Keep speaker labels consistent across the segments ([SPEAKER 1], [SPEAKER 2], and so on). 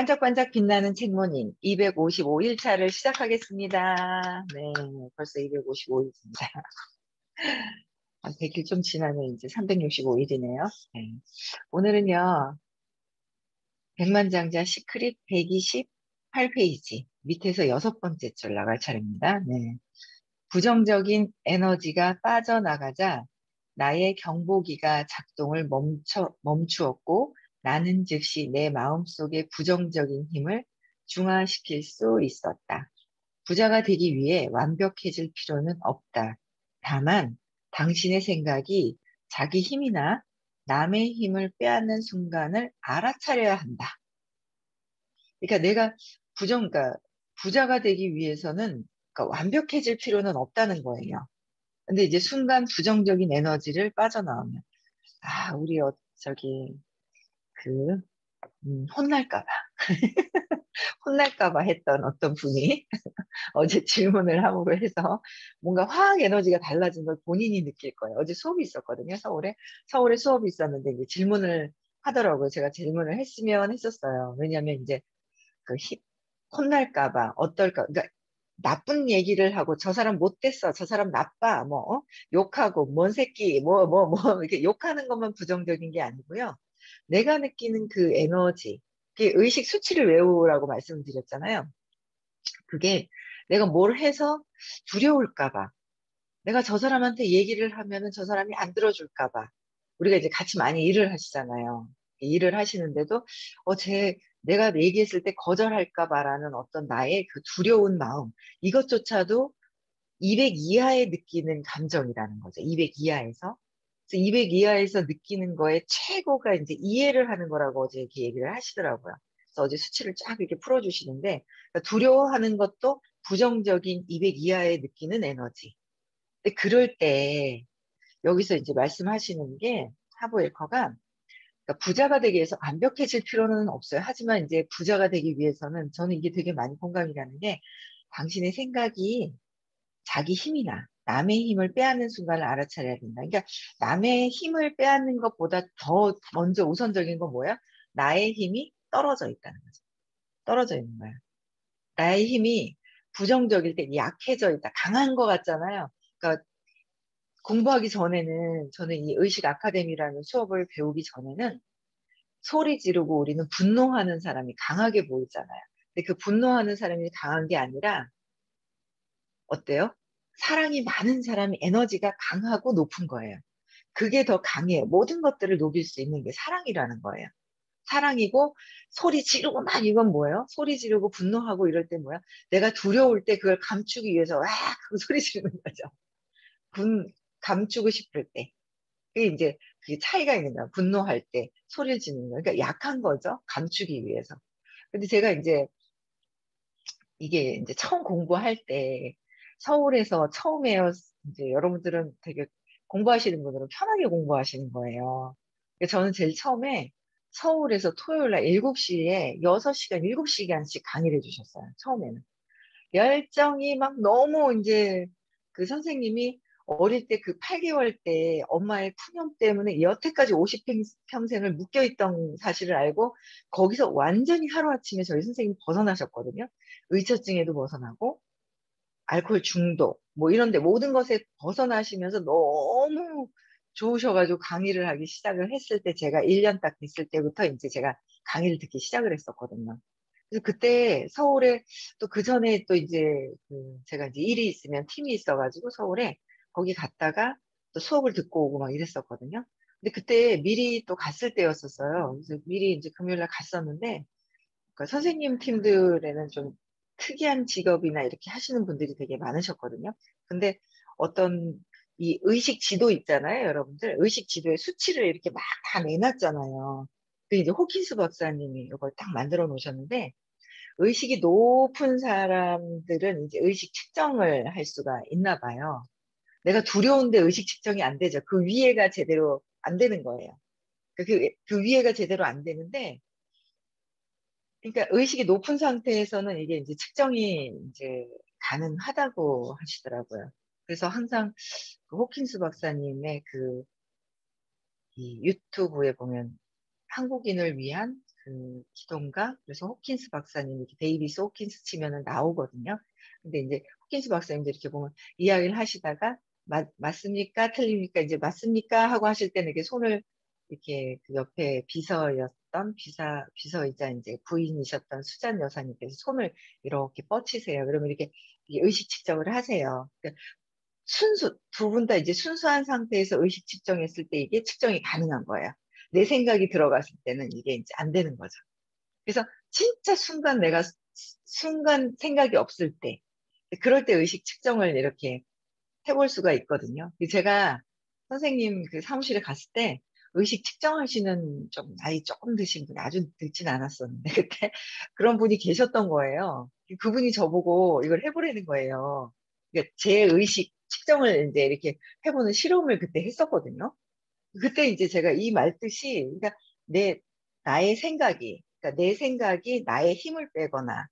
[SPEAKER 1] 반짝반짝 빛나는 책모닝 255일 차를 시작하겠습니다. 네, 벌써 255일입니다. 100일 좀 지나면 이제 365일이네요. 네. 오늘은요, 백만장자 시크릿 128페이지 밑에서 6번째 줄 나갈 차례입니다. 네. 부정적인 에너지가 빠져나가자 나의 경보기가 작동을 멈추었고 나는 즉시 내 마음속의 부정적인 힘을 중화시킬 수 있었다. 부자가 되기 위해 완벽해질 필요는 없다. 다만 당신의 생각이 자기 힘이나 남의 힘을 빼앗는 순간을 알아차려야 한다. 그러니까 내가 그러니까 부자가 되기 위해서는 그러니까 완벽해질 필요는 없다는 거예요. 근데 이제 순간 부정적인 에너지를 빠져나오면, 우리, 그, 혼날까봐. 혼날까봐 했던 어떤 분이 어제 질문을 함으로 해서 뭔가 화학 에너지가 달라진 걸 본인이 느낄 거예요. 어제 수업이 있었거든요, 서울에. 서울에 수업이 있었는데 이제 질문을 하더라고요. 제가 질문을 했으면 했었어요. 왜냐면 이제 그 혼날까봐, 어떨까. 그러니까 나쁜 얘기를 하고 저 사람 못됐어, 저 사람 나빠, 욕하고 뭔 새끼, 이렇게 욕하는 것만 부정적인 게 아니고요. 내가 느끼는 그 에너지, 그게 의식 수치를 외우라고 말씀드렸잖아요. 그게 내가 뭘 해서 두려울까 봐, 내가 저 사람한테 얘기를 하면은 저 사람이 안 들어줄까 봐, 우리가 이제 같이 많이 일을 하시잖아요. 일을 하시는데도 내가 얘기했을 때 거절할까 봐라는 어떤 나의 그 두려운 마음, 이것조차도 200 이하에 느끼는 감정이라는 거죠. 200 이하에서. 그래서 200 이하에서 느끼는 거에 최고가 이제 이해를 하는 거라고 어제 이렇게 얘기를 하시더라고요. 그래서 어제 수치를 쫙 이렇게 풀어주시는데, 그러니까 두려워하는 것도 부정적인 200 이하에 느끼는 에너지. 근데 그럴 때, 여기서 이제 말씀하시는 게, 하부 일커가, 그러니까 부자가 되기 위해서 완벽해질 필요는 없어요. 하지만 이제 부자가 되기 위해서는 저는 이게 되게 많이 공감이 가는 게, 당신의 생각이 자기 힘이나 남의 힘을 빼앗는 순간을 알아차려야 된다. 그러니까 남의 힘을 빼앗는 것보다 더 먼저 우선적인 건 뭐야? 나의 힘이 떨어져 있다는 거죠. 떨어져 있는 거야. 나의 힘이 부정적일 때 약해져 있다. 강한 것 같잖아요. 그러니까 공부하기 전에는, 저는 이 의식 아카데미라는 수업을 배우기 전에는 소리 지르고 우리는 분노하는 사람이 강하게 보이잖아요. 근데 그 분노하는 사람이 강한 게 아니라 어때요? 사랑이 많은 사람이 에너지가 강하고 높은 거예요. 그게 더 강해요. 모든 것들을 녹일 수 있는 게 사랑이라는 거예요. 사랑이고, 소리 지르고 막 이건 뭐예요? 소리 지르고 분노하고 이럴 때 뭐야? 내가 두려울 때 그걸 감추기 위해서 그 소리 지르는 거죠. 감추고 싶을 때. 그게 차이가 있는 거야. 분노할 때 소리를 지르는 거야. 그러니까 약한 거죠. 감추기 위해서. 근데 제가 이게 이제 처음 공부할 때 서울에서 처음에요. 이제 여러분들은 되게 공부하시는 분들은 편하게 공부하시는 거예요. 저는 제일 처음에 서울에서 토요일 날 7시에 6시간, 7시간씩 강의를 해주셨어요. 처음에는. 열정이 막 너무 이제 그 선생님이 어릴 때 그 8개월 때 엄마의 푸념 때문에 여태까지 50평생을 묶여있던 사실을 알고 거기서 완전히 하루아침에 저희 선생님이 벗어나셨거든요. 의처증에도 벗어나고 알코올 중독 뭐 이런데 모든 것에 벗어나시면서 너무 좋으셔가지고 강의를 하기 시작을 했을 때 제가 1년 딱 됐을 때부터 이제 제가 강의를 듣기 시작을 했었거든요. 그래서 그때 서울에 또 그 전에 또 이제 제가 이제 일이 있으면 팀이 있어가지고 서울에 거기 갔다가 또 수업을 듣고 오고 막 이랬었거든요. 근데 그때 미리 또 갔을 때였었어요. 그래서 미리 이제 금요일 날 갔었는데 그 선생님 팀들에는 좀 특이한 직업이나 이렇게 하시는 분들이 되게 많으셨거든요. 근데 어떤 이 의식 지도 있잖아요, 여러분들. 의식 지도에 수치를 이렇게 막 다 내놨잖아요. 그 이제 호킨스 박사님이 이걸 딱 만들어 놓으셨는데 의식이 높은 사람들은 이제 의식 측정을 할 수가 있나 봐요. 내가 두려운데 의식 측정이 안 되죠. 그 위에가 제대로 안 되는 거예요. 그 위에가 제대로 안 되는데 그러니까 의식이 높은 상태에서는 이게 이제 측정이 이제 가능하다고 하시더라고요. 그래서 항상 그 호킨스 박사님의 이 유튜브에 보면 한국인을 위한 기도인가? 그래서 호킨스 박사님, 이렇게 데이비스 호킨스 치면은 나오거든요. 근데 이제 호킨스 박사님도 이렇게 보면 이야기를 하시다가, 맞습니까? 틀립니까? 이제 맞습니까? 하고 하실 때는 이렇게 손을 이렇게 그 옆에 비서이자 이제 부인이셨던 수잔 여사님께서 손을 이렇게 뻗치세요. 그러면 이렇게 의식 측정을 하세요. 그러니까 두 분 다 이제 순수한 상태에서 의식 측정했을 때 이게 측정이 가능한 거예요. 내 생각이 들어갔을 때는 이게 이제 안 되는 거죠. 그래서 진짜 순간 생각이 없을 때, 그럴 때 의식 측정을 이렇게 해볼 수가 있거든요. 제가 선생님 그 사무실에 갔을 때 의식 측정하시는 좀 나이 조금 드신 분, 아주 듣진 않았었는데, 그때 그런 분이 계셨던 거예요. 그분이 저보고 이걸 해보라는 거예요. 그러니까 제 의식 측정을 이제 이렇게 해보는 실험을 그때 했었거든요. 그때 이제 제가 이 말뜻이, 그러니까 그러니까 내 생각이 나의 힘을 빼거나,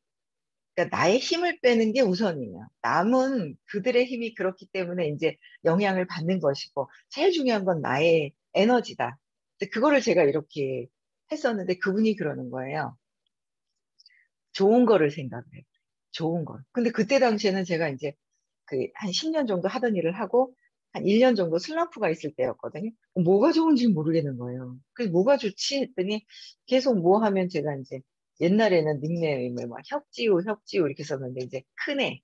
[SPEAKER 1] 그러니까 나의 힘을 빼는 게 우선이에요. 남은 그들의 힘이 그렇기 때문에 이제 영향을 받는 것이고, 제일 중요한 건 나의 에너지다. 근데 그거를 제가 이렇게 했었는데 그분이 그러는 거예요. 좋은 거를 생각을 해. 좋은 거. 근데 그때 당시에는 제가 이제 그 한 10년 정도 하던 일을 하고 한 1년 정도 슬럼프가 있을 때였거든요. 뭐가 좋은지 모르겠는 거예요. 그래서 뭐가 좋지 했더니 계속 뭐 하면 제가 이제 옛날에는 닉네임을 막 혁지우 이렇게 썼는데 이제 큰애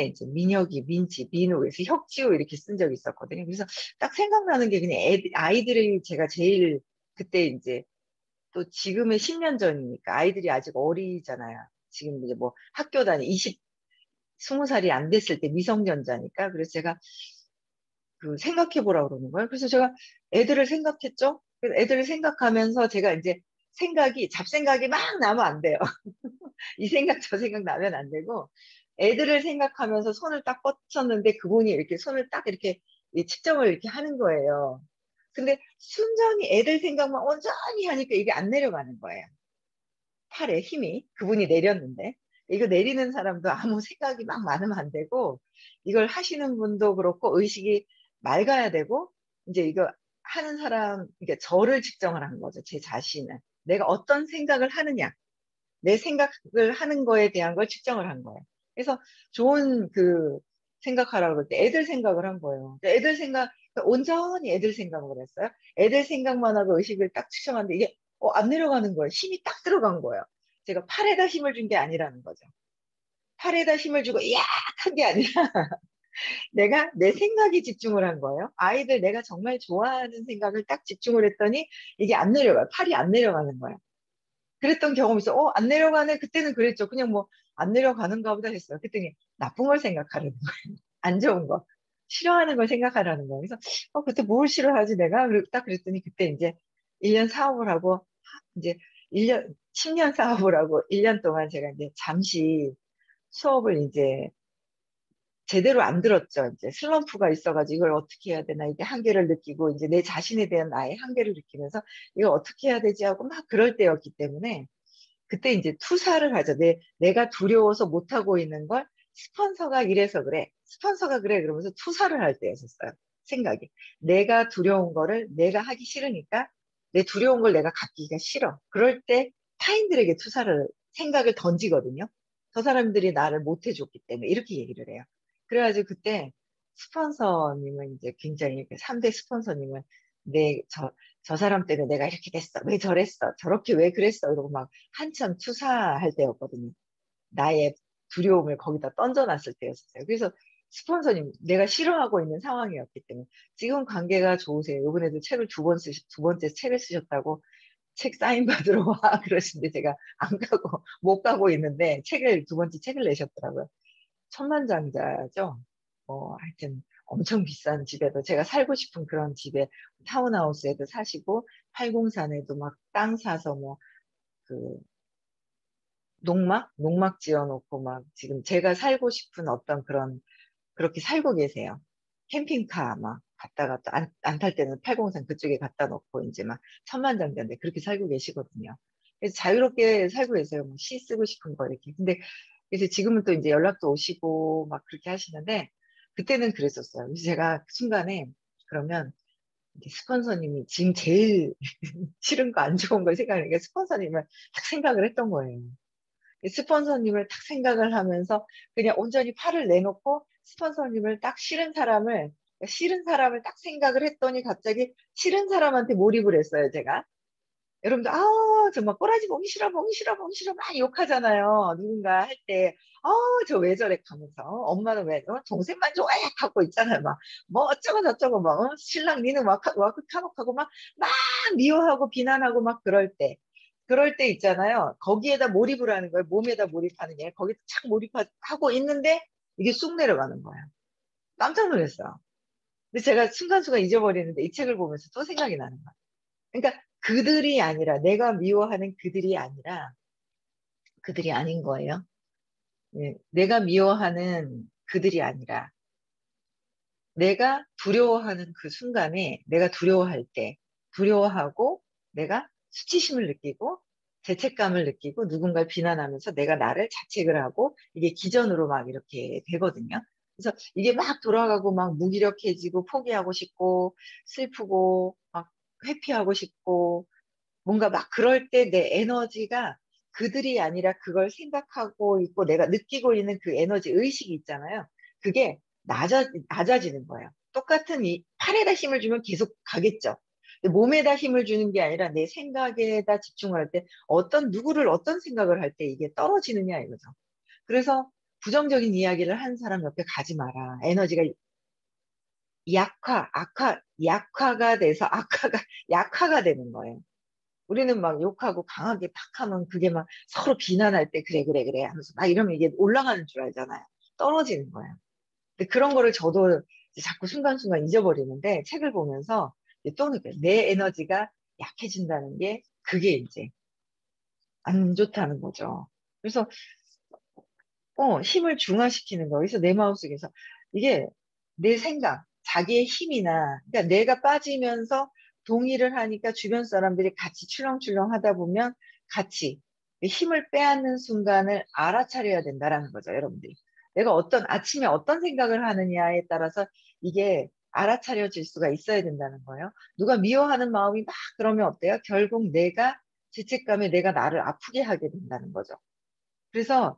[SPEAKER 1] 이제 민혁이 민지 민우 그래서 혁지우 이렇게 쓴 적이 있었거든요. 그래서 딱 생각나는 게 그냥 아이들이 제가 제일 그때 이제 또 지금의 10년 전이니까 아이들이 아직 어리잖아요. 지금 이제 뭐 학교 다니 20살이 안 됐을 때 미성년자니까. 그래서 제가 그 생각해 보라고 그러는 거예요. 그래서 제가 애들을 생각했죠. 그래서 애들을 생각하면서 제가 이제 잡생각이 막 나면 안 돼요. 이 생각 저 생각 나면 안 되고 애들을 생각하면서 손을 딱 뻗쳤는데 그분이 이렇게 손을 딱 이렇게 이 측정을 이렇게 하는 거예요. 근데 순전히 애들 생각만 온전히 하니까 이게 안 내려가는 거예요. 팔에 힘이 그분이 내렸는데 이거 내리는 사람도 아무 생각이 막 많으면 안 되고 이걸 하시는 분도 그렇고 의식이 맑아야 되고 이제 이거 하는 사람 그러니까 저를 측정을 한 거죠. 제 자신을 내가 어떤 생각을 하느냐 내 생각을 하는 거에 대한 걸 측정을 한 거예요. 그래서 좋은 그 생각하라고 그럴 때 애들 생각을 한 거예요. 애들 생각 온전히 애들 생각을 했어요. 애들 생각만 하고 의식을 딱 측정하는데 이게 안 내려가는 거예요. 힘이 딱 들어간 거예요. 제가 팔에다 힘을 준 게 아니라는 거죠. 팔에다 힘을 주고 야 한 게 아니라 내가 내 생각에 집중을 한 거예요. 아이들 내가 정말 좋아하는 생각을 딱 집중을 했더니 이게 안 내려가요. 팔이 안 내려가는 거예요. 그랬던 경험이 있어. 안 내려가네. 그때는 그랬죠. 그냥 뭐, 안 내려가는가 보다 했어요. 그랬더니 나쁜 걸 생각하는 거예요. 안 좋은 거. 싫어하는 걸 생각하라는 거예요. 그래서, 그때 뭘 싫어하지 내가? 딱 그랬더니 그때 이제 1년 사업을 하고, 이제 10년 사업을 하고 1년 동안 제가 이제 잠시 수업을 이제 제대로 안 들었죠. 이제 슬럼프가 있어가지고 이걸 어떻게 해야 되나 이게 한계를 느끼고 이제 내 자신에 대한 나의 한계를 느끼면서 이걸 어떻게 해야 되지 하고 막 그럴 때였기 때문에 그때 이제 투사를 하죠. 내가 두려워서 못하고 있는 걸 스폰서가 이래서 그래. 스폰서가 그래. 그러면서 투사를 할 때였었어요. 생각이. 내가 두려운 거를 내가 하기 싫으니까 내 두려운 걸 내가 갖기가 싫어. 그럴 때 타인들에게 생각을 던지거든요. 저 사람들이 나를 못 해줬기 때문에 이렇게 얘기를 해요. 그래가지고 그때 스폰서님은 이제 굉장히 3대 스폰서님은 저 사람 때문에 내가 이렇게 됐어. 왜 저랬어? 저렇게 왜 그랬어? 이러고 막 한참 투사할 때였거든요. 나의 두려움을 거기다 던져놨을 때였어요. 그래서 스폰서님, 내가 싫어하고 있는 상황이었기 때문에 지금 관계가 좋으세요. 이번에도 책을 두 번째 책을 쓰셨다고 책 사인 받으러 와 그러시는데 제가 안 가고 못 가고 있는데 두 번째 책을 내셨더라고요. 천만장자죠. 하여튼 엄청 비싼 집에도 제가 살고 싶은 그런 집에 타운하우스에도 사시고 803에도 막 땅 사서 뭐 그 농막 지어놓고 막 지금 제가 살고 싶은 어떤 그렇게 살고 계세요. 캠핑카 막 갔다가 안 탈 때는 803 그쪽에 갖다 놓고 이제 막 천만장자인데 그렇게 살고 계시거든요. 그래서 자유롭게 살고 계세요. 뭐 시 쓰고 싶은 거 이렇게. 근데 그래서 지금은 또 이제 연락도 오시고 막 그렇게 하시는데 그때는 그랬었어요. 그래서 제가 그 순간에 그러면 이제 스폰서님이 지금 제일 싫은 거 안 좋은 걸 생각하니까 스폰서님을 딱 생각을 했던 거예요. 스폰서님을 딱 생각을 하면서 그냥 온전히 팔을 내놓고 스폰서님을 딱 싫은 사람을 딱 생각을 했더니 갑자기 싫은 사람한테 몰입을 했어요, 제가. 여러분들, 정말 꼬라지 보기 싫어, 보기 싫어, 보기 싫어, 막 욕하잖아요. 누군가 할 때, 저 왜 저래 하면서. 엄마는 왜, 동생만 좋아해! 하고 있잖아요. 막, 뭐 어쩌고 저쩌고, 막, 신랑 니는 와크 카노하고 막 미워하고 비난하고 막 그럴 때 있잖아요. 거기에다 몰입을 하는 거예요. 몸에다 몰입하는 게. 거기에 착 몰입하고 있는데, 이게 쑥 내려가는 거예요. 깜짝 놀랐어요. 근데 제가 순간순간 잊어버리는데 이 책을 보면서 또 생각이 나는 거예요. 그러니까 그들이 아니라 내가 미워하는 그들이 아닌 거예요. 네, 내가 미워하는 그들이 아니라 내가 두려워하는 그 순간에 내가 두려워할 때 두려워하고 내가 수치심을 느끼고 죄책감을 느끼고 누군가를 비난하면서 내가 나를 자책을 하고 이게 기전으로 막 이렇게 되거든요. 그래서 이게 막 돌아가고 막 무기력해지고 포기하고 싶고 슬프고 막 회피하고 싶고 뭔가 막 그럴 때 내 에너지가 그들이 아니라 그걸 생각하고 있고 내가 느끼고 있는 그 에너지 의식이 있잖아요. 그게 낮아지는 거예요. 똑같은 이 팔에다 힘을 주면 계속 가겠죠. 근데 몸에다 힘을 주는 게 아니라 내 생각에다 집중할 때 누구를 어떤 생각을 할 때 이게 떨어지느냐 이거죠. 그래서 부정적인 이야기를 한 사람 옆에 가지 마라. 에너지가 약화가 돼서 약화가 되는 거예요. 우리는 막 욕하고 강하게 탁 하면 그게 막 서로 비난할 때 그래 하면서 막 이러면 이게 올라가는 줄 알잖아요. 떨어지는 거예요. 근데 그런 거를 저도 이제 자꾸 순간순간 잊어버리는데 책을 보면서 이제 또 느껴요. 내 에너지가 약해진다는 게 그게 이제 안 좋다는 거죠. 그래서 힘을 중화시키는 거. 그래서 내 마음속에서 이게 내 생각, 자기의 힘이나, 그러니까 내가 빠지면서 동의를 하니까 주변 사람들이 같이 출렁출렁 하다 보면 같이 힘을 빼앗는 순간을 알아차려야 된다라는 거죠, 여러분들이. 내가 아침에 어떤 생각을 하느냐에 따라서 이게 알아차려질 수가 있어야 된다는 거예요. 누가 미워하는 마음이 막 그러면 어때요? 결국 죄책감에 내가 나를 아프게 하게 된다는 거죠. 그래서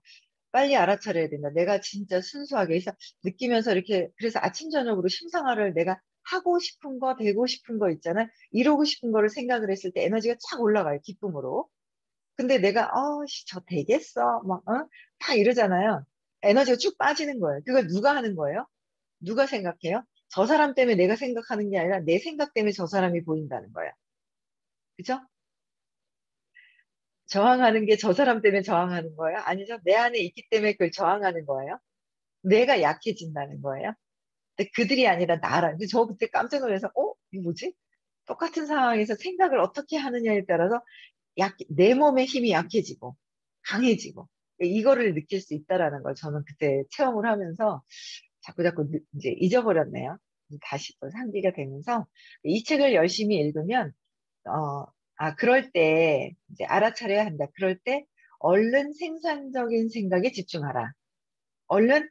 [SPEAKER 1] 빨리 알아차려야 된다. 내가 진짜 순수하게 해서 느끼면서 이렇게 그래서 아침 저녁으로 심상화를 내가 하고 싶은 거, 되고 싶은 거 있잖아. 이루고 싶은 거를 생각을 했을 때 에너지가 착 올라가요. 기쁨으로. 근데 내가 저 되겠어. 다 이러잖아요. 에너지가 쭉 빠지는 거예요. 그걸 누가 하는 거예요? 누가 생각해요? 저 사람 때문에 내가 생각하는 게 아니라 내 생각 때문에 저 사람이 보인다는 거예요. 그죠? 저항하는 게 저 사람 때문에 저항하는 거예요? 아니죠. 내 안에 있기 때문에 그걸 저항하는 거예요. 내가 약해진다는 거예요. 근데 그들이 아니라 나라. 근데 저 그때 깜짝 놀라서, 이게 뭐지? 똑같은 상황에서 생각을 어떻게 하느냐에 따라서 내 몸의 힘이 약해지고, 강해지고, 이거를 느낄 수 있다라는 걸 저는 그때 체험을 하면서 자꾸 이제 잊어버렸네요. 다시 또 상기가 되면서 이 책을 열심히 읽으면, 그럴 때, 이제 알아차려야 한다. 그럴 때, 얼른 생산적인 생각에 집중하라. 얼른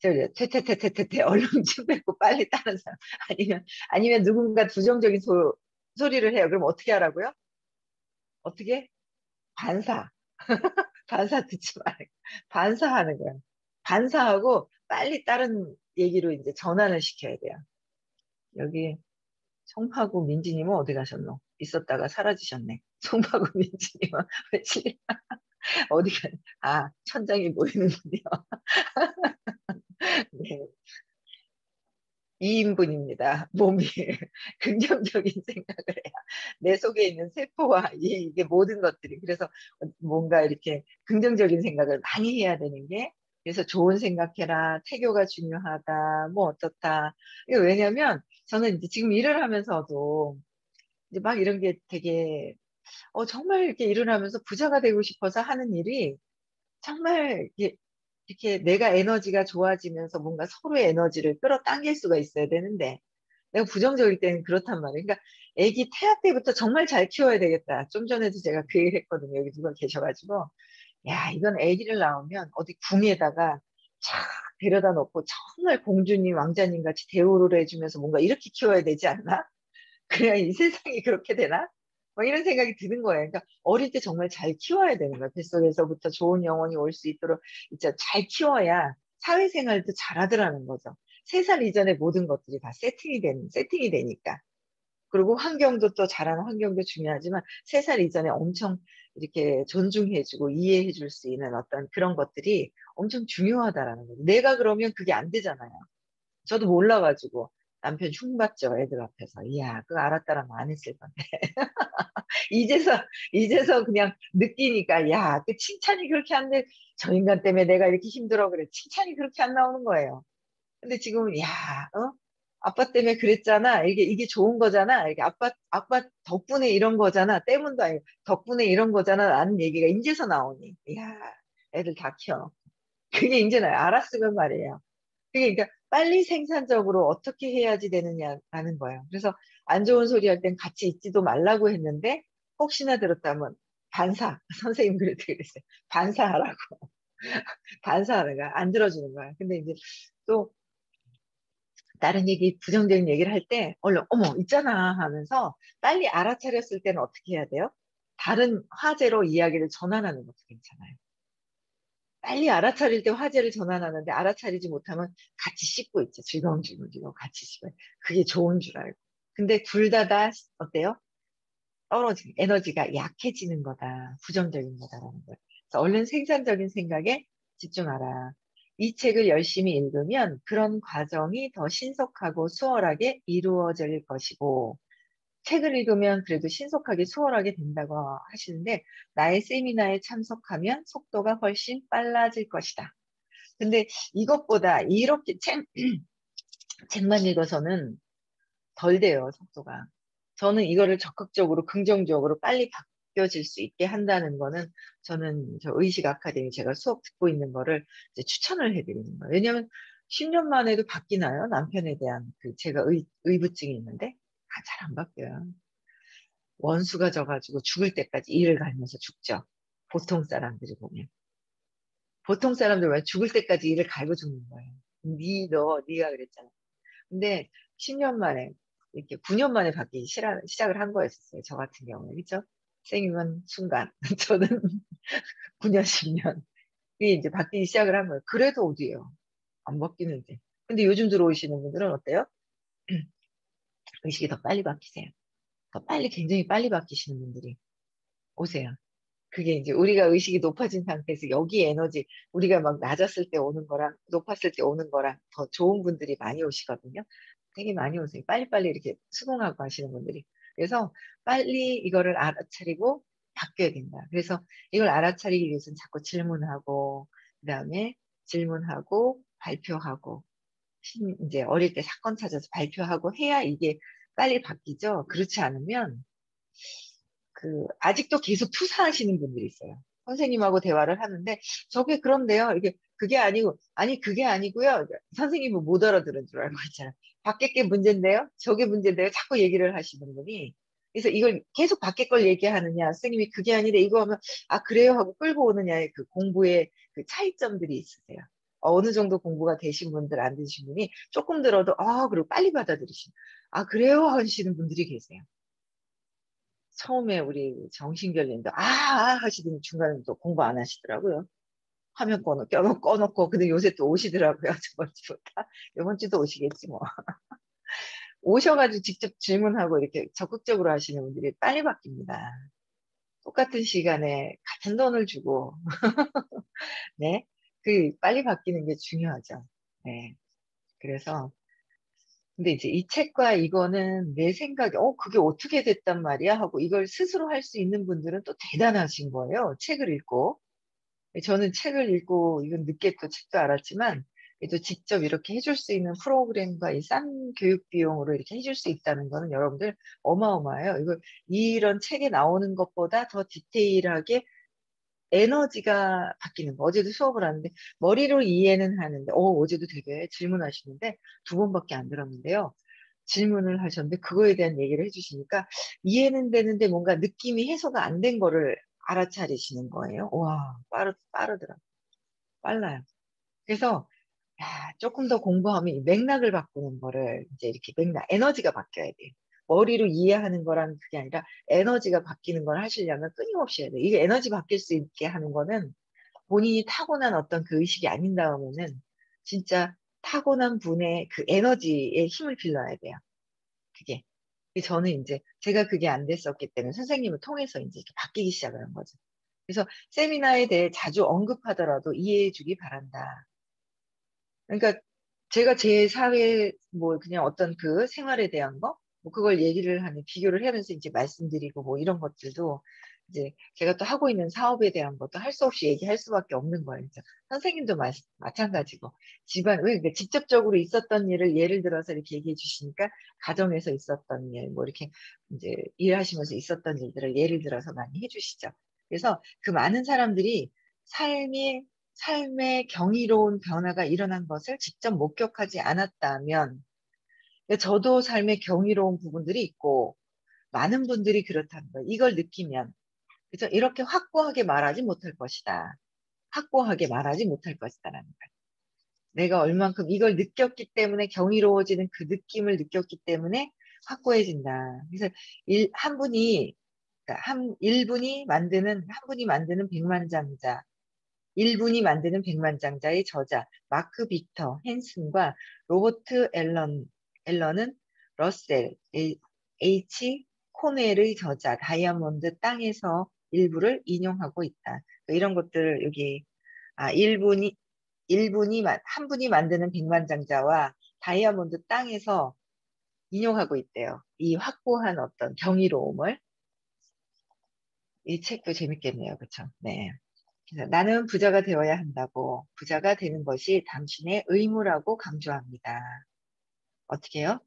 [SPEAKER 1] 퇴퇴퇴퇴퇴퇴 얼렁증 뱉고 빨리 다른 사람 아니면 누군가 부정적인 소리를 해요. 그럼 어떻게 하라고요? 어떻게? 반사. 반사 듣지 말고 반사하는 거예요. 반사하고 빨리 다른 얘기로 이제 전환을 시켜야 돼요. 여기 송파구 민지님은 어디 가셨노? 있었다가 사라지셨네. 송파구 민지님은 며칠 어디가? 천장이 보이는군요. 네. 2인분입니다. 몸이 긍정적인 생각을 해야 내 속에 있는 세포와 이게 모든 것들이 그래서 뭔가 이렇게 긍정적인 생각을 많이 해야 되는 게 그래서 좋은 생각해라 태교가 중요하다 뭐 어떻다 이게 왜냐면 저는 이제 지금 일을 하면서도 이제 막 이런 게 되게 정말 이렇게 일을 하면서 부자가 되고 싶어서 하는 일이 정말 이렇게 내가 에너지가 좋아지면서 뭔가 서로의 에너지를 끌어당길 수가 있어야 되는데 내가 부정적일 때는 그렇단 말이에요. 그러니까 애기 태아 때부터 정말 잘 키워야 되겠다. 좀 전에도 제가 그 얘기를 했거든요. 여기 누가 계셔가지고 야 이건 애기를 낳으면 어디 궁에다가 쫙 데려다 놓고 정말 공주님 왕자님 같이 대우를 해주면서 뭔가 이렇게 키워야 되지 않나? 그냥 이 세상이 그렇게 되나? 뭐 이런 생각이 드는 거예요. 그러니까 어릴 때 정말 잘 키워야 되는 거예요. 뱃속에서부터 좋은 영혼이 올 수 있도록 진짜 잘 키워야 사회생활도 잘하더라는 거죠. 3살 이전에 모든 것들이 다 세팅이 되니까. 그리고 환경도 또 자라는 환경도 중요하지만 3살 이전에 엄청 이렇게 존중해주고 이해해줄 수 있는 어떤 그런 것들이 엄청 중요하다라는 거죠. 내가 그러면 그게 안 되잖아요. 저도 몰라가지고 남편 흉봤죠, 애들 앞에서. 이야, 그거 알았다라면 안 했을 건데. 이제서, 이제서 그냥 느끼니까, 야, 그 칭찬이 그렇게 안 돼. 저 인간 때문에 내가 이렇게 힘들어 그래. 칭찬이 그렇게 안 나오는 거예요. 근데 지금은, 야, 아빠 때문에 그랬잖아. 이게 좋은 거잖아. 이게 아빠 덕분에 이런 거잖아. 때문도 아니고, 덕분에 이런 거잖아. 라는 얘기가 이제서 나오니. 야, 애들 다 키워. 그게 이제는 알았으면 말이에요. 그게 그러니까 빨리 생산적으로 어떻게 해야지 되느냐라는 거예요. 그래서 안 좋은 소리 할 땐 같이 있지도 말라고 했는데 혹시나 들었다면 반사. 선생님 그랬어요. 반사하라고. 반사하는 거야. 안 들어주는 거야. 근데 이제 또 다른 얘기, 부정적인 얘기를 할 때 얼른 어머 있잖아 하면서 빨리 알아차렸을 때는 어떻게 해야 돼요? 다른 화제로 이야기를 전환하는 것도 괜찮아요. 빨리 알아차릴 때 화제를 전환하는데 알아차리지 못하면 같이 씹고 있죠. 즐거움 같이 씹어요. 그게 좋은 줄 알고. 근데 둘 다 어때요? 떨어지는 에너지가 약해지는 거다. 부정적인 거다라는 거예요. 그래서 얼른 생산적인 생각에 집중하라. 이 책을 열심히 읽으면 그런 과정이 더 신속하고 수월하게 이루어질 것이고 책을 읽으면 그래도 신속하게 수월하게 된다고 하시는데 나의 세미나에 참석하면 속도가 훨씬 빨라질 것이다. 근데 이것보다 이렇게 책만 읽어서는 덜 돼요, 속도가. 저는 이거를 적극적으로, 긍정적으로 빨리 바뀌어질 수 있게 한다는 거는 저는 저 의식 아카데미 제가 수업 듣고 있는 거를 이제 추천을 해드리는 거예요. 왜냐하면 10년 만에도 바뀌나요? 남편에 대한 그 제가 의부증이 있는데 잘 안 바뀌어요. 원수가 져가지고 죽을 때까지 이를 갈면서 죽죠. 보통 사람들이 보면. 보통 사람들 왜 죽을 때까지 이를 갈고 죽는 거예요. 네가 그랬잖아. 근데 10년 만에, 이렇게 9년 만에 바뀌기 시작을 한 거였어요. 저 같은 경우는. 그죠? 생이면 순간. 저는 9년, 10년. 이게 이제 바뀌기 시작을 한 거예요. 그래도 어디에요? 안 바뀌는데. 근데 요즘 들어오시는 분들은 어때요? 의식이 더 빨리 바뀌세요. 더 빨리, 굉장히 빨리 바뀌시는 분들이 오세요. 그게 이제 우리가 의식이 높아진 상태에서 여기 에너지, 우리가 막 낮았을 때 오는 거랑 높았을 때 오는 거랑 더 좋은 분들이 많이 오시거든요. 되게 많이 오세요. 빨리빨리 이렇게 수긍하고 하시는 분들이. 그래서 빨리 이거를 알아차리고 바뀌어야 된다. 그래서 이걸 알아차리기 위해서는 자꾸 질문하고, 그 다음에 질문하고, 발표하고, 이제 어릴 때 사건 찾아서 발표하고 해야 이게 빨리 바뀌죠. 그렇지 않으면 아직도 계속 투사하시는 분들이 있어요. 선생님하고 대화를 하는데, 저게 그런데요. 그게 아니고, 아니, 그게 아니고요. 선생님은 못 알아들은 줄 알고 있잖아요. 밖에 게 문제인데요? 저게 문제인데요? 자꾸 얘기를 하시는 분이. 그래서 이걸 계속 밖에 걸 얘기하느냐, 선생님이 그게 아니라 이거 하면, 아, 그래요? 하고 끌고 오느냐의 그 공부의 그 차이점들이 있으세요. 어느 정도 공부가 되신 분들, 안 되신 분이 조금 들어도, 그리고 빨리 받아들이시는, 아, 그래요? 하시는 분들이 계세요. 처음에 우리 정신결린도 하시더니 중간에 또 공부 안 하시더라고요. 화면 꺼놓고 근데 요새 또 오시더라고요. 저번 주부터. 이번 주도 오시겠지 뭐. 오셔가지고 직접 질문하고 이렇게 적극적으로 하시는 분들이 빨리 바뀝니다. 똑같은 시간에 같은 돈을 주고 네, 빨리 바뀌는 게 중요하죠. 네, 그래서 근데 이제 이 책과 이거는 내 생각에, 그게 어떻게 됐단 말이야? 하고 이걸 스스로 할 수 있는 분들은 또 대단하신 거예요. 책을 읽고. 저는 책을 읽고, 이건 늦게 또 책도 알았지만, 또 직접 이렇게 해줄 수 있는 프로그램과 이 싼 교육 비용으로 이렇게 해줄 수 있다는 거는 여러분들 어마어마해요. 이런 책에 나오는 것보다 더 디테일하게 에너지가 바뀌는 거. 어제도 수업을 하는데, 머리로 이해는 하는데, 어제도 되게 질문하시는데, 2번밖에 안 들었는데요. 질문을 하셨는데, 그거에 대한 얘기를 해주시니까, 이해는 되는데 뭔가 느낌이 해소가 안 된 거를 알아차리시는 거예요. 와, 빠르더라. 빨라요. 그래서, 조금 더 공부하면 이 맥락을 바꾸는 거를, 이제 이렇게 에너지가 바뀌어야 돼요. 머리로 이해하는 거랑 그게 아니라 에너지가 바뀌는 걸 하시려면 끊임없이 해야 돼. 이게 에너지 바뀔 수 있게 하는 거는 본인이 타고난 어떤 그 의식이 아닌 다음에는 진짜 타고난 분의 그 에너지에 힘을 빌려야 돼요. 그게. 저는 이제 제가 그게 안 됐었기 때문에 선생님을 통해서 이제 이렇게 바뀌기 시작을 한 거죠. 그래서 세미나에 대해 자주 언급하더라도 이해해 주기 바란다. 그러니까 제가 제 사회 뭐 그냥 어떤 그 생활에 대한 거, 뭐 그걸 얘기를 하는 비교를 하면서 이제 말씀드리고 뭐 이런 것들도 이제 제가 또 하고 있는 사업에 대한 것도 할 수 없이 얘기할 수밖에 없는 거예요. 그래서 선생님도 마찬가지고 집안 왜 그러니까 직접적으로 있었던 일을 예를 들어서 이렇게 얘기해 주시니까 가정에서 있었던 일, 뭐 이렇게 이제 일하시면서 있었던 일들을 예를 들어서 많이 해주시죠. 그래서 그 많은 사람들이 삶이 삶의 경이로운 변화가 일어난 것을 직접 목격하지 않았다면, 저도 삶의 경이로운 부분들이 있고, 많은 분들이 그렇다는 거예요. 이걸 느끼면. 그래서 이렇게 확고하게 말하지 못할 것이다. 확고하게 말하지 못할 것이다라는 거예요. 내가 얼만큼 이걸 느꼈기 때문에 경이로워지는 그 느낌을 느꼈기 때문에 확고해진다. 그래서 한 분이, 그러니까 한 분이 만드는 백만장자, 1분이 만드는 백만장자의 저자 마크 빅터 헨슨과 로버트 앨런은 러셀 H. 코넬의 저자 다이아몬드 땅에서 일부를 인용하고 있다. 이런 것들을 여기 1분이 한 분이 만드는 백만장자와 다이아몬드 땅에서 인용하고 있대요. 이 확고한 어떤 경이로움을. 이 책도 재밌겠네요. 그쵸? 네. 그래서 나는 부자가 되어야 한다고, 부자가 되는 것이 당신의 의무라고 강조합니다. 어떻게 해요?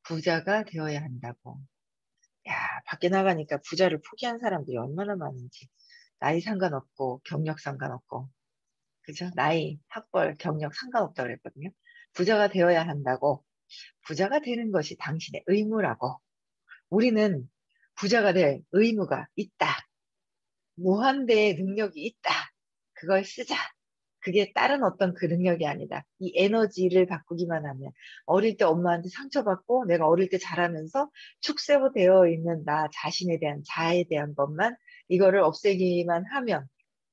[SPEAKER 1] 부자가 되어야 한다고. 야, 밖에 나가니까 부자를 포기한 사람들이 얼마나 많은지. 나이 상관없고, 경력 상관없고. 그죠? 나이, 학벌, 경력 상관없다고 그랬거든요. 부자가 되어야 한다고. 부자가 되는 것이 당신의 의무라고. 우리는 부자가 될 의무가 있다. 무한대의 능력이 있다. 그걸 쓰자. 그게 다른 어떤 그 능력이 아니다. 이 에너지를 바꾸기만 하면 어릴 때 엄마한테 상처받고 내가 어릴 때 자라면서 축세되어 있는 나 자신에 대한 자아에 대한 것만 이거를 없애기만 하면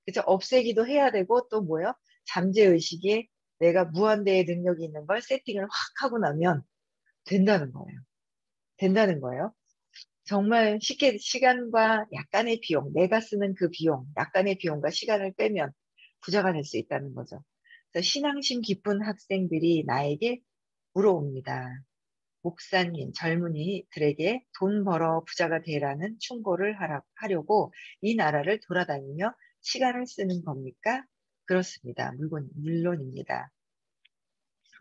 [SPEAKER 1] 그죠? 없애기도 해야 되고 또 뭐요? 잠재의식에 내가 무한대의 능력이 있는 걸 세팅을 확 하고 나면 된다는 거예요. 된다는 거예요. 정말 쉽게 시간과 약간의 비용, 내가 쓰는 그 비용, 약간의 비용과 시간을 빼면 부자가 될 수 있다는 거죠. 그래서 신앙심 깊은 학생들이 나에게 물어옵니다. 목사님, 젊은이들에게 돈 벌어 부자가 되라는 충고를 하려고 이 나라를 돌아다니며 시간을 쓰는 겁니까? 그렇습니다. 물론입니다.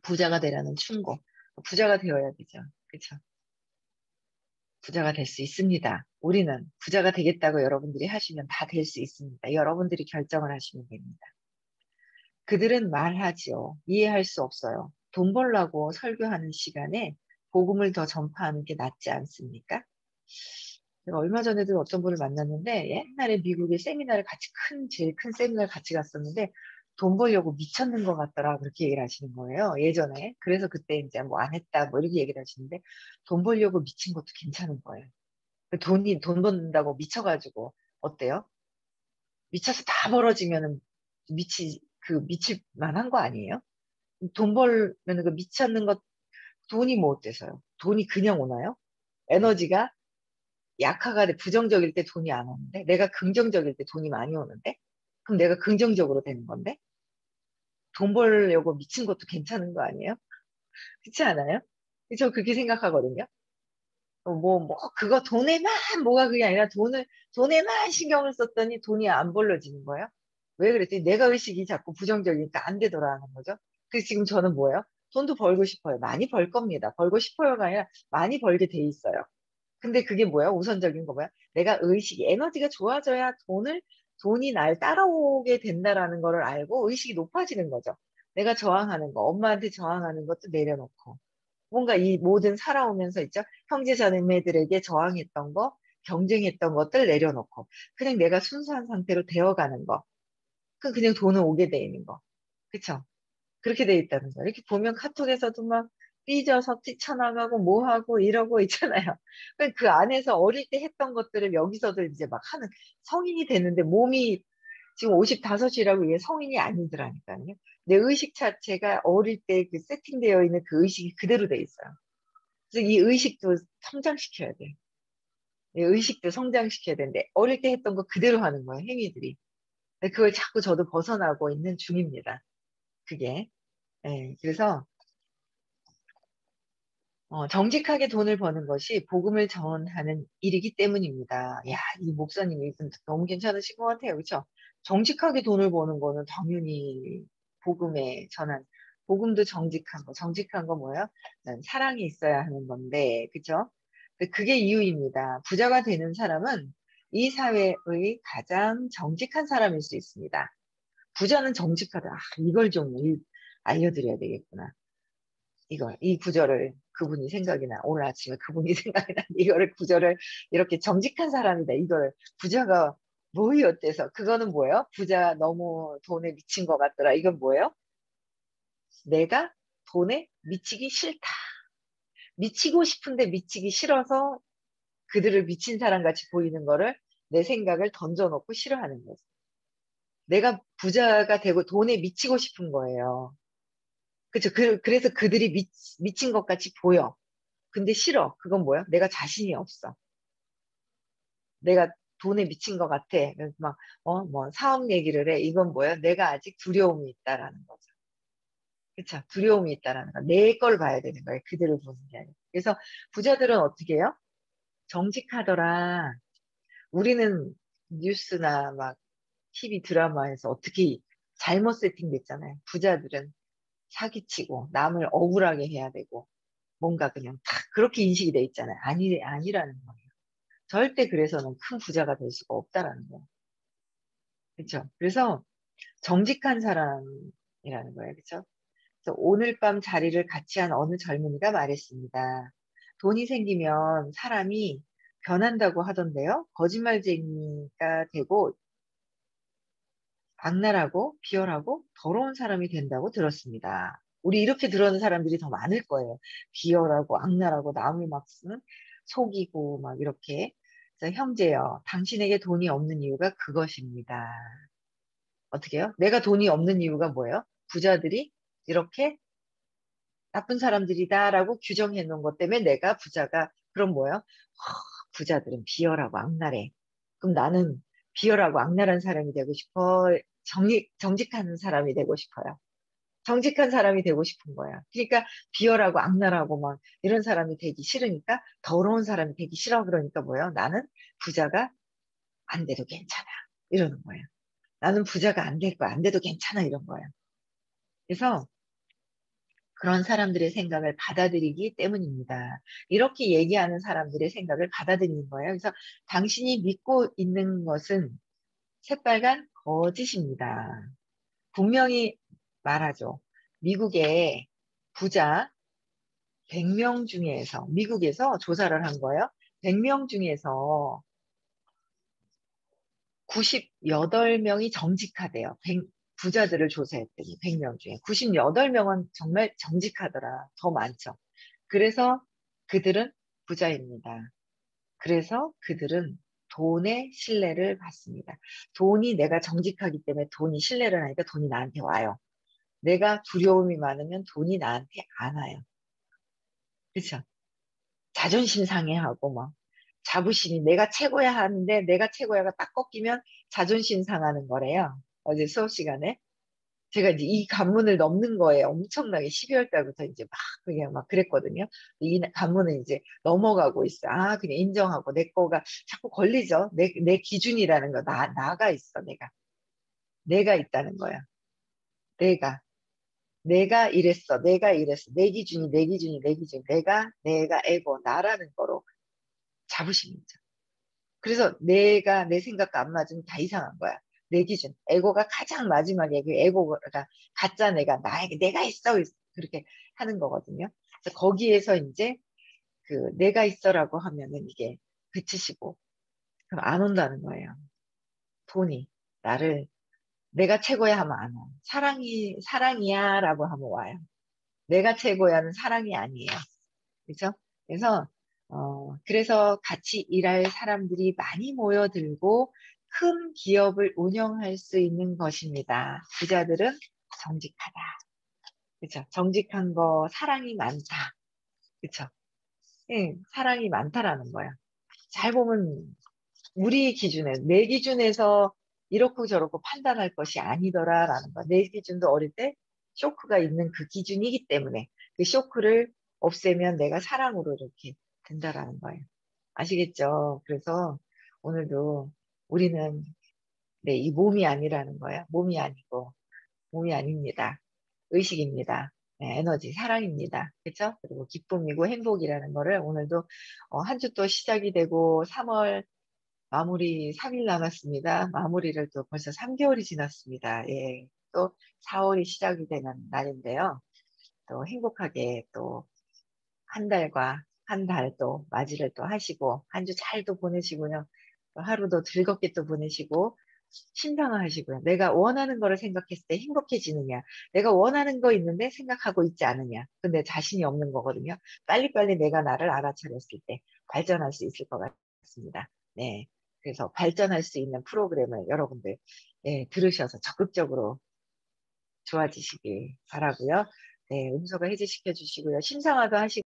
[SPEAKER 1] 부자가 되라는 충고. 부자가 되어야 되죠. 그렇죠? 부자가 될 수 있습니다. 우리는 부자가 되겠다고 여러분들이 하시면 다 될 수 있습니다. 여러분들이 결정을 하시면 됩니다. 그들은 말하지요. 이해할 수 없어요. 돈 벌라고 설교하는 시간에 복음을 더 전파하는 게 낫지 않습니까? 제가 얼마 전에도 어떤 분을 만났는데 옛날에 미국에 세미나를 제일 큰 세미나를 같이 갔었는데 돈 벌려고 미쳤는 것 같더라. 그렇게 얘기를 하시는 거예요. 예전에. 그래서 그때 이제 뭐 안 했다. 뭐 이렇게 얘기를 하시는데 돈 벌려고 미친 것도 괜찮은 거예요. 돈 번다고 미쳐가지고, 어때요? 미쳐서 다 벌어지면은 미칠 만한 거 아니에요? 돈 벌면 그 미쳤는 것, 돈이 뭐 어때서요? 돈이 그냥 오나요? 에너지가 부정적일 때 돈이 안 오는데, 내가 긍정적일 때 돈이 많이 오는데, 그럼 내가 긍정적으로 되는 건데, 돈 벌려고 미친 것도 괜찮은 거 아니에요? 그렇지 않아요? 저 그렇게 생각하거든요. 그거 돈에만 뭐가 그게 아니라 돈에만 신경을 썼더니 돈이 안 벌어지는 거예요? 왜 그랬더니 내가 의식이 자꾸 부정적이니까 안 되더라는 거죠. 그래서 지금 저는 뭐예요? 돈도 벌고 싶어요. 많이 벌 겁니다. 벌고 싶어요가 아니라 많이 벌게 돼 있어요. 근데 그게 뭐야? 우선적인 거 뭐야? 내가 에너지가 좋아져야 돈이 날 따라오게 된다라는 거를 알고 의식이 높아지는 거죠. 내가 저항하는 거, 엄마한테 저항하는 것도 내려놓고. 뭔가 이 모든 살아오면서 있죠. 형제자매들에게 저항했던 거, 경쟁했던 것들 내려놓고 그냥 내가 순수한 상태로 되어가는 거. 그냥 돈은 오게 돼 있는 거. 그쵸? 그렇게 돼 있다는 거. 이렇게 보면 카톡에서도 막 삐져서 뛰쳐나가고 뭐하고 이러고 있잖아요. 그 안에서 어릴 때 했던 것들을 여기서도 이제 막 하는, 성인이 됐는데 몸이 지금 55이라고 이게 성인이 아니더라니까요. 내 의식 자체가 어릴 때 그 세팅되어 있는 그 의식이 그대로 돼 있어요. 그래서 이 의식도 성장시켜야 돼. 이 의식도 성장시켜야 되는데 어릴 때 했던 거 그대로 하는 거예요, 행위들이. 근데 그걸 자꾸 저도 벗어나고 있는 중입니다. 그게. 예, 그래서 정직하게 돈을 버는 것이 복음을 전하는 일이기 때문입니다. 야, 이 목사님이 너무 괜찮으신 것 같아요. 그렇죠? 정직하게 돈을 버는 거는 당연히 복음에 전한, 복음도 정직한 거 뭐예요? 난 사랑이 있어야 하는 건데, 그렇죠? 그게 이유입니다. 부자가 되는 사람은 이 사회의 가장 정직한 사람일 수 있습니다. 부자는 정직하다. 아, 이걸 좀 알려드려야 되겠구나. 이 구절을 그분이 생각이 나. 오늘 아침에 그분이 생각이 나. 이거를 구절을 이렇게 정직한 사람이다. 이걸 부자가 뭐이 어때서? 그거는 뭐예요? 부자 너무 돈에 미친 것 같더라. 이건 뭐예요? 내가 돈에 미치기 싫다. 미치고 싶은데 미치기 싫어서 그들을 미친 사람 같이 보이는 거를 내 생각을 던져놓고 싫어하는 거죠. 내가 부자가 되고 돈에 미치고 싶은 거예요. 그쵸? 그래서 그들이 미친 것 같이 보여. 근데 싫어. 그건 뭐야? 내가 자신이 없어. 내가 돈에 미친 것 같아. 그래서 막, 뭐, 사업 얘기를 해. 이건 뭐야? 내가 아직 두려움이 있다라는 거죠. 그쵸? 두려움이 있다라는 거. 내 걸 봐야 되는 거예요. 그들을 보는 게 아니라. 그래서 부자들은 어떻게 해요? 정직하더라. 우리는 뉴스나 막 TV 드라마에서 어떻게 잘못 세팅됐잖아요. 부자들은 사기치고 남을 억울하게 해야 되고 뭔가 그냥 다 그렇게 인식이 돼 있잖아요. 아니라는 거예요. 절대 그래서는 큰 부자가 될 수가 없다라는 거예요. 그렇죠? 그래서 정직한 사람이라는 거예요. 그렇죠? 그래서 오늘 밤 자리를 같이 한 어느 젊은이가 말했습니다. 돈이 생기면 사람이 변한다고 하던데요. 거짓말쟁이가 되고 악랄하고 비열하고 더러운 사람이 된다고 들었습니다. 우리 이렇게 들어는 사람들이 더 많을 거예요. 비열하고 악랄하고 남을 막 쓰는 속이고 막 이렇게. 자, 형제여, 당신에게 돈이 없는 이유가 그것입니다. 어떻게 해요? 내가 돈이 없는 이유가 뭐예요? 부자들이 이렇게 나쁜 사람들이다라고 규정해 놓은 것 때문에 내가 부자가, 그럼 뭐예요? 부자들은 비열하고 악랄해. 그럼 나는 비열하고 악랄한 사람이 되고 싶어. 정직한 사람이 되고 싶어요. 정직한 사람이 되고 싶은 거야. 그러니까 비열하고 악랄하고 막 이런 사람이 되기 싫으니까 더러운 사람이 되기 싫어. 그러니까 뭐예요? 나는 부자가 안 돼도 괜찮아. 이러는 거예요. 나는 부자가 안 될 거야. 안 돼도 괜찮아. 이런 거예요. 그래서 그런 사람들의 생각을 받아들이기 때문입니다. 이렇게 얘기하는 사람들의 생각을 받아들이는 거예요. 그래서 당신이 믿고 있는 것은 새빨간 거짓입니다. 분명히 말하죠. 미국의 부자 100명 중에서, 미국에서 조사를 한 거예요. 100명 중에서 98명이 정직하대요. 부자들을 조사했더니 100명 중에 98명은 정말 정직하더라. 더 많죠. 그래서 그들은 부자입니다. 그래서 그들은 돈의 신뢰를 받습니다. 돈이, 내가 정직하기 때문에 돈이 신뢰를 하니까 돈이 나한테 와요. 내가 두려움이 많으면 돈이 나한테 안 와요. 그렇죠? 자존심 상해하고 막 자부심이 내가 최고야 하는데 내가 최고야가 딱 꺾이면 자존심 상하는 거래요. 어제 수업 시간에. 제가 이제 이 관문을 넘는 거예요. 엄청나게 12월 달부터 이제 막 그냥 막 그랬거든요. 이 관문을 이제 넘어가고 있어. 아, 그냥 인정하고 내 거가 자꾸 걸리죠. 내 기준이라는 거, 나가 있어, 내가. 내가 있다는 거야. 내가. 내가 이랬어. 내가 이랬어. 내 기준이, 내 기준이, 내 기준. 내가 에고, 나라는 거로 자부심이죠. 그래서 내가 내 생각과 안 맞으면 다 이상한 거야. 내 기준. 에고가 가장 마지막에 그 에고가 가짜 나에게 내가 있어. 그렇게 하는 거거든요. 그래서 거기에서 이제 그 내가 있어라고 하면은 이게 그치시고 그럼 안 온다는 거예요. 돈이 나를 내가 최고야 하면 안 와. 사랑이야라고 하면 와요. 내가 최고야는 사랑이 아니에요. 그렇죠? 그래서 그래서 같이 일할 사람들이 많이 모여들고 큰 기업을 운영할 수 있는 것입니다. 부자들은 정직하다. 그렇죠? 정직한 거, 사랑이 많다. 그렇죠? 예, 사랑이 많다라는 거야. 잘 보면 우리 기준에, 내 기준에서 이렇고 저렇고 판단할 것이 아니더라라는 거. 내 기준도 어릴 때 쇼크가 있는 그 기준이기 때문에 그 쇼크를 없애면 내가 사랑으로 이렇게 된다라는 거예요. 아시겠죠? 그래서 오늘도 우리는 네, 이 몸이 아니라는 거예요. 몸이 아니고, 몸이 아닙니다. 의식입니다. 네, 에너지, 사랑입니다. 그렇죠? 그리고 기쁨이고 행복이라는 거를 오늘도 한 주 또 시작이 되고 3월 마무리 3일 남았습니다. 마무리를 또 벌써 3개월이 지났습니다. 예. 또 4월이 시작이 되는 날인데요. 또 행복하게 또 한 달과 한 달 또 맞이를 또 하시고 한 주 잘 또 보내시고요. 또 하루도 즐겁게 또 보내시고 신강화하시고요. 내가 원하는 거를 생각했을 때 행복해지느냐, 내가 원하는 거 있는데 생각하고 있지 않느냐, 근데 자신이 없는 거거든요. 빨리빨리 내가 나를 알아차렸을 때 발전할 수 있을 것 같습니다. 네. 그래서 발전할 수 있는 프로그램을 여러분들 네, 들으셔서 적극적으로 좋아지시길 바라고요. 네, 음소거 해제시켜 주시고요. 심상화도 하시고